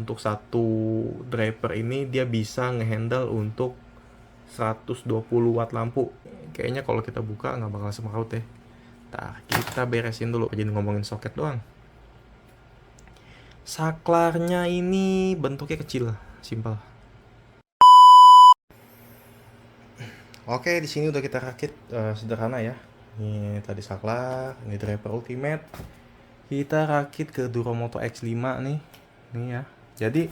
untuk satu driver ini dia bisa ngehandle untuk 120 watt lampu. Kayaknya kalau kita buka nggak bakal semeraut ya. Nah, kita beresin dulu, jadi ngomongin soket doang. Saklarnya ini bentuknya kecil, simpel. Oke, di sini udah kita rakit sederhana ya. Ini tadi saklar, ini driver ultimate. Kita rakit ke Duromoto X5 nih. Nih ya. Jadi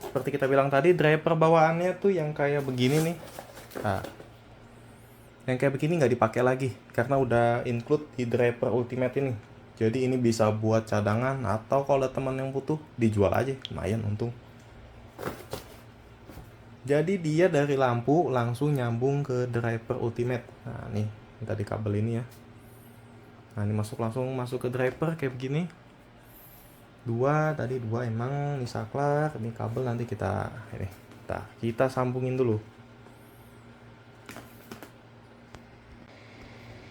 seperti kita bilang tadi, driver bawaannya tuh yang kayak begini nih. Nah, yang kayak begini nggak dipakai lagi karena udah include di driver ultimate ini. Jadi ini bisa buat cadangan atau kalau ada teman yang butuh dijual aja, lumayan untung. Jadi dia dari lampu langsung nyambung ke driver ultimate. Nah nih, ini tadi kabel ini ya. Nah ini langsung masuk ke driver kayak begini. Tadi dua emang, ini saklar, ini kabel nanti kita sambungin dulu.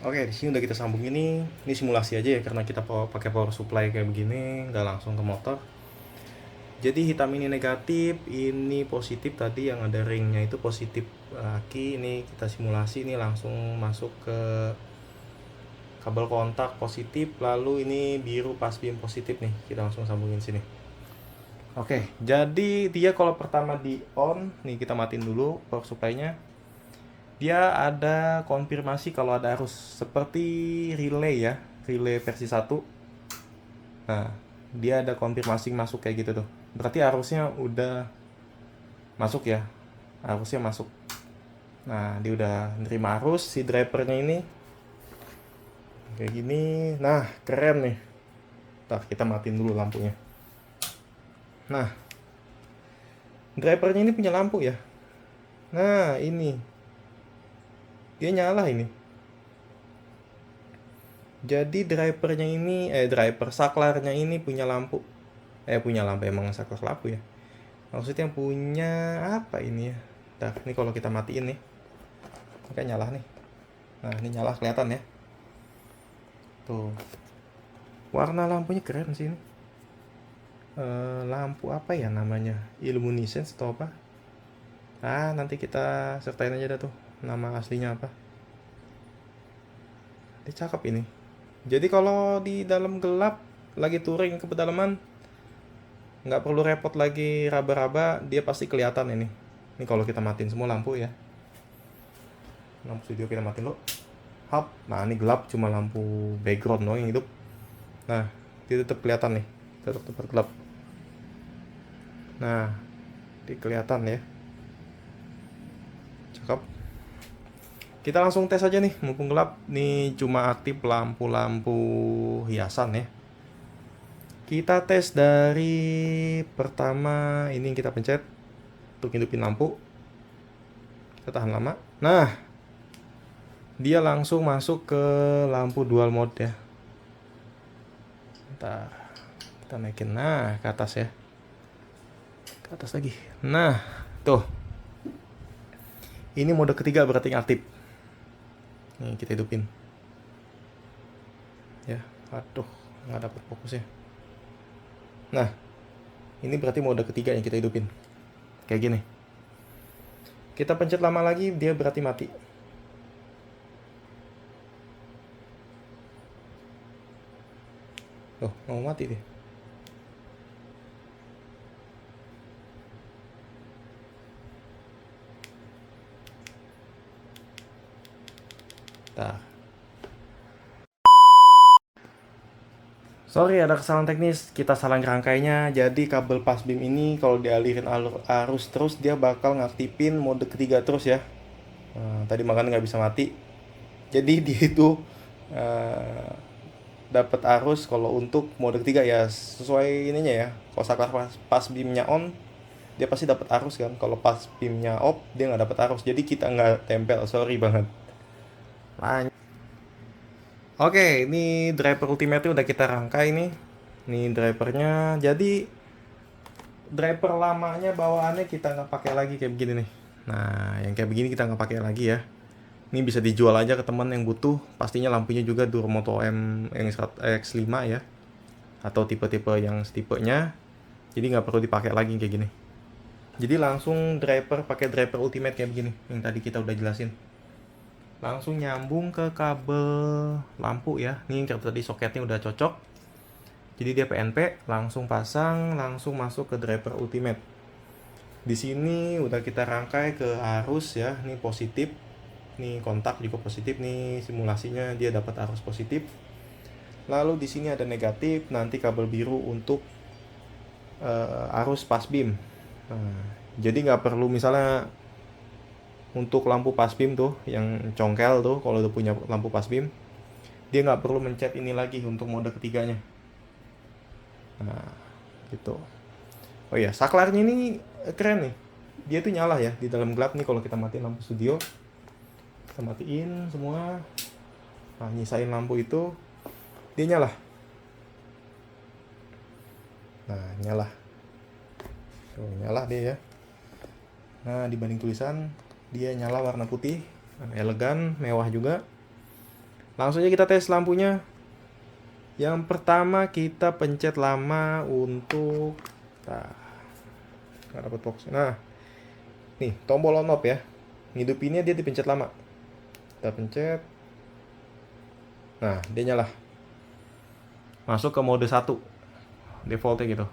Oke, di sini udah kita sambung ini simulasi aja ya karena kita pakai power supply kayak begini, nggak langsung ke motor. Jadi hitam ini negatif, ini positif, tadi yang ada ringnya itu positif aki. Ini kita simulasi, ini langsung masuk ke kabel kontak positif, lalu ini biru pas beam positif nih, kita langsung sambungin sini. Oke, jadi dia kalau pertama di on, nih kita matiin dulu power supply-nya. Dia ada konfirmasi kalau ada arus seperti relay ya, relay versi 1. Nah, dia ada konfirmasi masuk kayak gitu tuh. Berarti arusnya udah masuk ya. Arusnya masuk. Nah, dia udah nerima arus si drivernya ini. Kayak gini. Nah, keren nih. Ntar kita matiin dulu lampunya. Nah, drivernya ini punya lampu ya. Nah, ini. Dia nyala ini. Jadi driver saklarnya ini punya lampu. Punya lampu, emang saklar lampu ya. Maksudnya punya apa ini ya? Nah, ini kalau kita matiin nih. Ini kan nyala nih. Nah, ini nyala kelihatan ya. Tuh. Warna lampunya keren sih ini. Lampu apa ya namanya? Illuminescence atau apa? Ah, nanti kita sertain aja dah tuh. Nama aslinya apa? Ini cakep ini. Jadi kalau di dalam gelap lagi touring ke pedalaman nggak perlu repot lagi raba-raba, dia pasti kelihatan ini. Ini kalau kita matiin semua lampu ya. Lampu studio kita matiin lo. Hap. Nah, ini gelap cuma lampu background doang yang hidup. Nah, dia tetap kelihatan nih. Tetap gelap. Nah, dia kelihatan ya. Cakep. Kita langsung tes aja nih, mumpung gelap. Nih cuma aktif lampu-lampu hiasan ya. Kita tes dari pertama ini, kita pencet untuk hidupin lampu. Kita tahan lama. Nah, dia langsung masuk ke lampu dual mode ya. Bentar, kita naikin. Nah, ke atas ya. Ke atas lagi. Nah, tuh. Ini mode ketiga berarti aktif. Nih kita hidupin. Ya, aduh, nggak dapet fokusnya. Nah, ini berarti mode ketiga yang kita hidupin. Kayak gini. Kita pencet lama lagi, dia berarti mati. Loh, mau mati deh. Nah. Sorry, ada kesalahan teknis, kita salah ngerangkainya. Jadi kabel pas beam ini kalau dialirin arus terus, dia bakal ngaktifin mode ketiga terus ya. Tadi makanya nggak bisa mati. Jadi dia itu dapat arus kalau untuk mode ketiga ya, sesuai ininya ya. Kalau saklar pas beamnya on, dia pasti dapat arus kan. Kalau pas beamnya off, dia nggak dapat arus. Jadi kita nggak tempel, sorry banget. Oke, ini driver ultimate udah kita rangkai nih. Ini drivernya. Jadi driver lamanya bawaannya kita nggak pakai lagi kayak begini nih. Nah, yang kayak begini kita nggak pakai lagi ya. Ini bisa dijual aja ke teman yang butuh. Pastinya lampunya juga Duromoto M yang X5 ya. Atau tipe-tipe yang setipenya. Jadi nggak perlu dipakai lagi kayak gini. Jadi langsung driver, pakai driver ultimate kayak begini yang tadi kita udah jelasin. Langsung nyambung ke kabel lampu ya. Ini tadi soketnya udah cocok. Jadi dia PNP, langsung pasang, langsung masuk ke driver ultimate. Di sini udah kita rangkai ke arus ya. Ini positif. Nih kontak juga positif nih, simulasinya dia dapat arus positif. Lalu di sini ada negatif, nanti kabel biru untuk arus pas beam. Nah, jadi nggak perlu misalnya untuk lampu pas beam tuh yang congkel tuh, kalau udah punya lampu pas beam dia nggak perlu mencet ini lagi untuk mode ketiganya. Nah gitu. Oh iya, saklarnya ini keren nih, dia tuh nyala ya di dalam gelap nih. Kalau kita matiin lampu studio, kita matiin semua, nah nyisain lampu itu dia nyala. Nah nyala tuh, nyala dia ya. Nah dibanding tulisan dia nyala warna putih. Nah, elegan, mewah juga. Langsung aja kita tes lampunya. Yang pertama kita pencet lama untuk nggak dapet box. Nah nih tombol on off ya, ngidupinnya dia dipencet lama. Kita pencet, nah dia nyala, masuk ke mode 1 defaultnya gitu.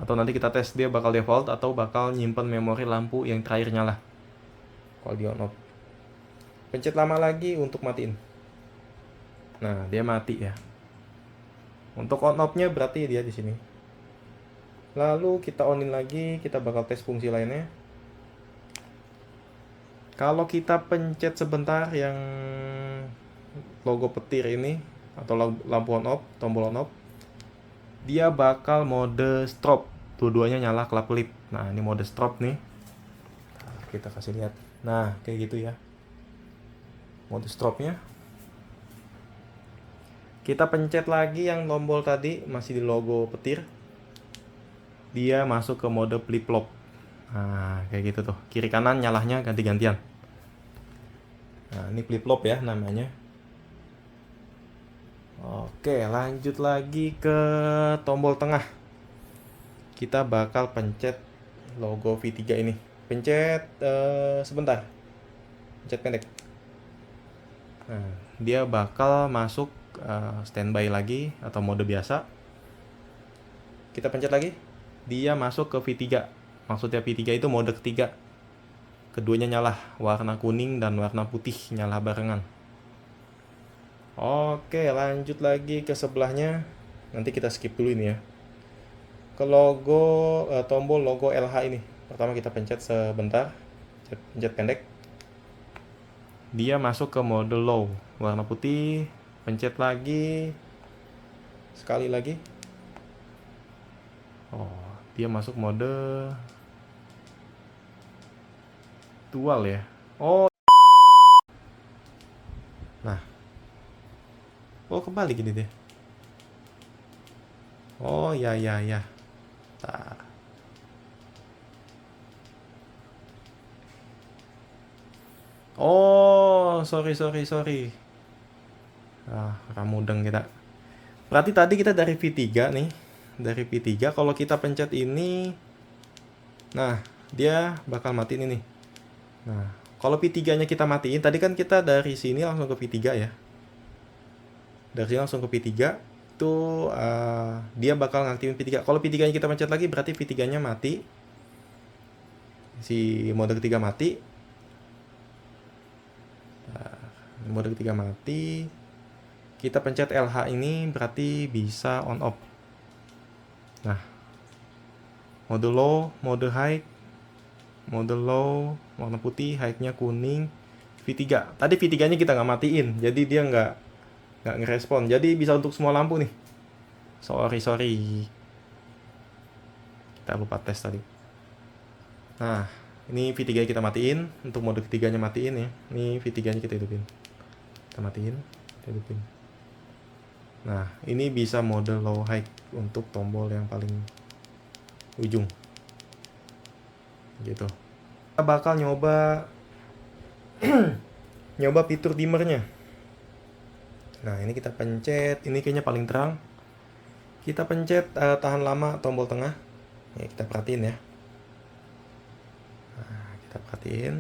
Atau nanti kita tes dia bakal default atau bakal nyimpen memori lampu yang terakhir nyala kalau di on off. Pencet lama lagi untuk matiin. Nah dia mati ya. Untuk on off-nya berarti dia di sini. Lalu kita onin lagi, kita bakal tes fungsi lainnya. Kalau kita pencet sebentar yang logo petir ini atau lampu on off, tombol on off, dia bakal mode strobe. Dua-duanya nyala kelap-kelip. Nah, ini mode strobe nih. Nah, kita kasih lihat. Nah, kayak gitu ya. Mode strobe-nya. Kita pencet lagi yang tombol tadi masih di logo petir. Dia masuk ke mode flip-flop. Nah, kayak gitu tuh. Kiri kanan nyalahnya ganti-gantian. Nah, ini flip-flop ya namanya. Oke, lanjut lagi ke tombol tengah. Kita bakal pencet logo V3 ini. Pencet sebentar. Pencet pendek. Nah, dia bakal masuk standby lagi atau mode biasa. Kita pencet lagi. Dia masuk ke V3. Maksudnya V3 itu mode ketiga. Keduanya nyala, warna kuning dan warna putih nyala barengan. Oke, lanjut lagi ke sebelahnya. Nanti kita skip dulu ini ya. Ke logo tombol logo LH ini. Pertama kita pencet sebentar. Pencet pendek. Dia masuk ke mode low, warna putih. Pencet lagi. Sekali lagi. Oh, dia masuk mode dual ya. Oh. Nah. Oh, kebalik ini deh. Oh, ya. Nah. Oh, sorry. Ramudeng kita. Berarti tadi kita dari V3 nih. Dari V3 kalau kita pencet ini, nah, dia bakal matiin ini. Nah, kalau V3-nya kita matiin, tadi kan kita dari sini langsung ke V3 ya. Dari sini langsung ke V3, itu dia bakal ngaktifin V3. Kalau V3-nya kita pencet lagi, berarti V3-nya mati. Si mode ketiga mati. Nah, mode ketiga mati. Kita pencet LH ini berarti bisa on off. Nah, mode low, mode high, mode low, warna putih, high-nya kuning, V3. Tadi V3-nya kita nggak matiin, jadi dia nggak ngerespon. Jadi bisa untuk semua lampu nih. Sorry. Kita lupa tes tadi. Nah, ini V3 kita matiin. Untuk mode ketiganya matiin ya. Ini V3-nya kita hidupin. Kita matiin, kita hidupin. Nah, ini bisa mode low high untuk tombol yang paling ujung. Gitu. Kita bakal nyoba fitur dimmernya. Nah, ini kita pencet. Ini kayaknya paling terang. Kita pencet tahan lama tombol tengah. Nih, kita perhatiin ya. Nah, kita perhatiin.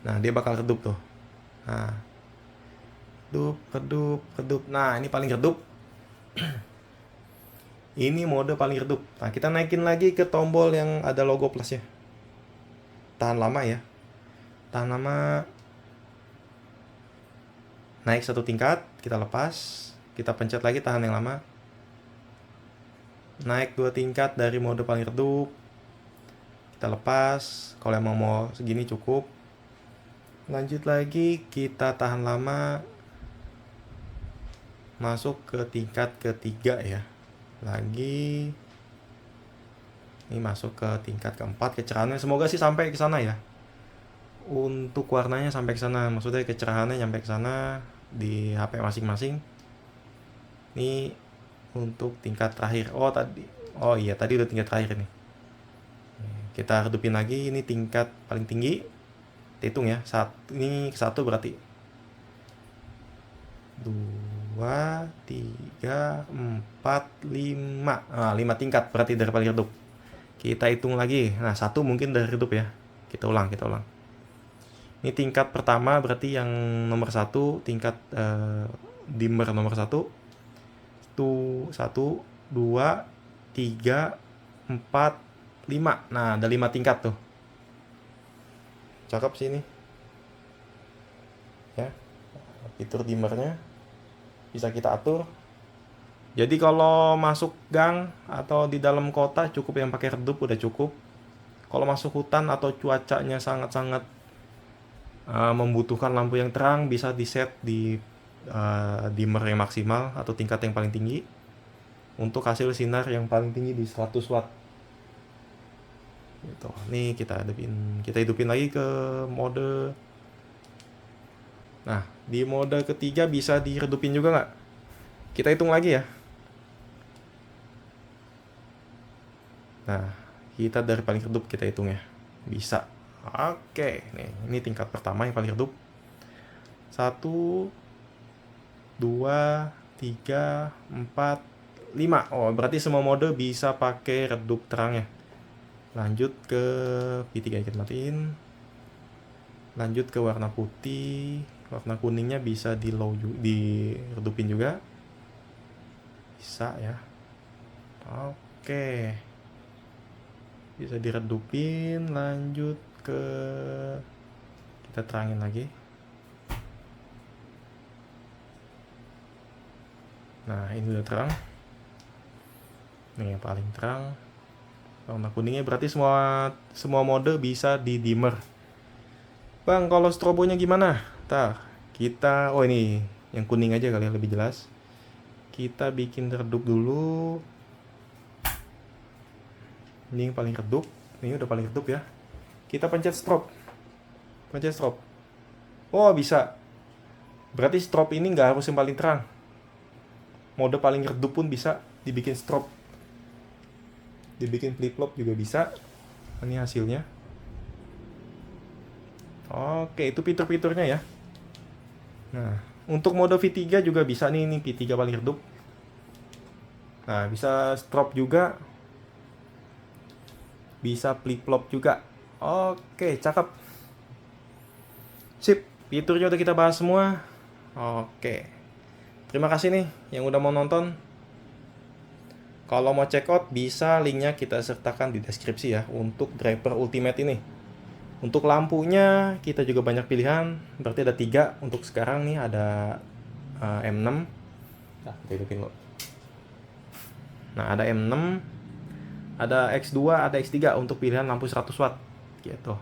Nah, dia bakal redup tuh. Nah, redup, redup, redup. Nah, ini paling redup. Ini mode paling redup. Nah, kita naikin lagi ke tombol yang ada logo plusnya. Tahan lama ya. Tahan lama. Naik 1 tingkat, kita lepas. Kita pencet lagi tahan yang lama. Naik 2 tingkat dari mode paling redup. Kita lepas. Kalau emang mau segini cukup. Lanjut lagi, kita tahan lama. Masuk ke tingkat ketiga ya. Lagi. Ini masuk ke tingkat keempat kecerahannya. Semoga sih sampai ke sana ya. Untuk warnanya sampai ke sana, maksudnya kecerahannya sampai ke sana di HP masing-masing. Ini untuk tingkat terakhir. Oh iya, tadi udah tingkat terakhir nih. Kita redupin lagi, ini tingkat paling tinggi. Kita hitung ya. Ini ke 1 berarti 2, 3, 4, 5. Nah, 5 tingkat berarti dari paling redup. Kita hitung lagi. Nah, 1 mungkin dari redup ya. Kita ulang. Ini tingkat pertama berarti yang nomor 1, tingkat dimmer nomor 1. 1, 2, 3, 4, 5. Nah, ada 5 tingkat tuh. Cakep sih ini. Ya. Fitur dimmernya bisa kita atur. Jadi kalau masuk gang atau di dalam kota cukup yang pakai redup udah cukup. Kalau masuk hutan atau cuacanya sangat-sangat membutuhkan lampu yang terang, bisa di set di dimmer yang maksimal atau tingkat yang paling tinggi untuk hasil sinar yang paling tinggi di 100 watt gitu. Nih kita hidupin lagi ke mode. Nah, di mode ketiga bisa diredupin juga nggak? Kita hitung lagi ya. Nah, kita dari paling redup kita hitung ya. Bisa. Oke, nih ini tingkat pertama yang paling redup. 1, 2, 3, 4, 5. Oh, berarti semua mode bisa pakai redup terang ya. Lanjut ke P3 kita matiin. Lanjut ke warna putih. Warna kuningnya bisa diredupin juga. Bisa ya. Oke. Bisa diredupin, lanjut ke kita terangin lagi. Nah, ini udah terang. Ini yang paling terang. Warna kuningnya berarti semua mode bisa di dimmer. Bang, kalau strobonya gimana? Ini yang kuning aja kali ya lebih jelas. Kita bikin redup dulu. Ini yang paling redup. Ini udah paling redup ya. Kita pencet strobe. Oh, bisa. Berarti strobe ini nggak harus yang paling terang. Mode paling redup pun bisa dibikin strobe. Dibikin flip-flop juga bisa. Ini hasilnya. Oke, itu fitur-fiturnya ya. Nah, untuk mode V3 juga bisa nih. Ini V3 paling redup. Nah, bisa strobe juga. Bisa flip-flop juga. Oke, cakep. Sip, fiturnya udah kita bahas semua. Oke. Terima kasih nih yang udah mau nonton. Kalau mau check out, bisa linknya kita sertakan di deskripsi ya untuk driver ultimate ini. Untuk lampunya kita juga banyak pilihan. Berarti ada 3 untuk sekarang nih, ada M6. Nah, kita hidupin dulu. Nah, ada M6, ada X2, ada X3 untuk pilihan lampu 100 watt gitu.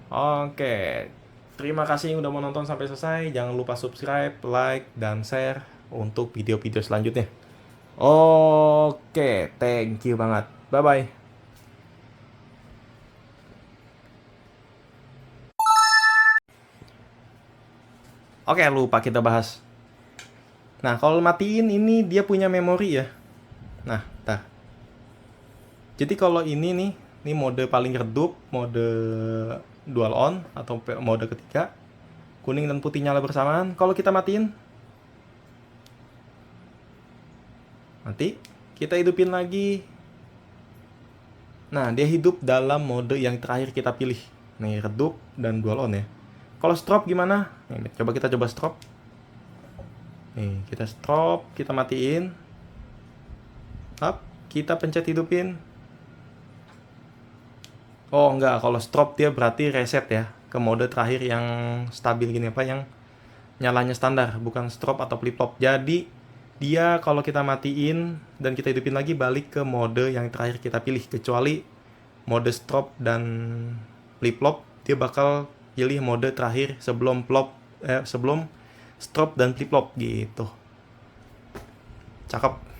Oke, terima kasih yang udah mau nonton sampai selesai. Jangan lupa subscribe, like, dan share untuk video-video selanjutnya. Oke, thank you banget. Bye-bye. Oke, lupa kita bahas. Nah, kalau matiin ini dia punya memori ya. Nah, jadi kalau ini mode paling redup, mode dual on atau mode ketiga, kuning dan putih nyala bersamaan. Kalau kita matiin, mati. Kita hidupin lagi. Nah, dia hidup dalam mode yang terakhir kita pilih. Nih, redup dan dual on ya. Kalau strobe gimana? Nih, kita coba strobe. Nih, kita strobe, kita matiin. Up, kita pencet hidupin. Oh, enggak, kalau strobe dia berarti reset ya ke mode terakhir yang stabil gini, apa yang nyalanya standar, bukan strobe atau flip-flop. Jadi, dia kalau kita matiin dan kita hidupin lagi balik ke mode yang terakhir kita pilih, kecuali mode strobe dan flip-flop dia bakal pilih mode terakhir sebelum sebelum strobe dan flip-flop gitu. Cakep.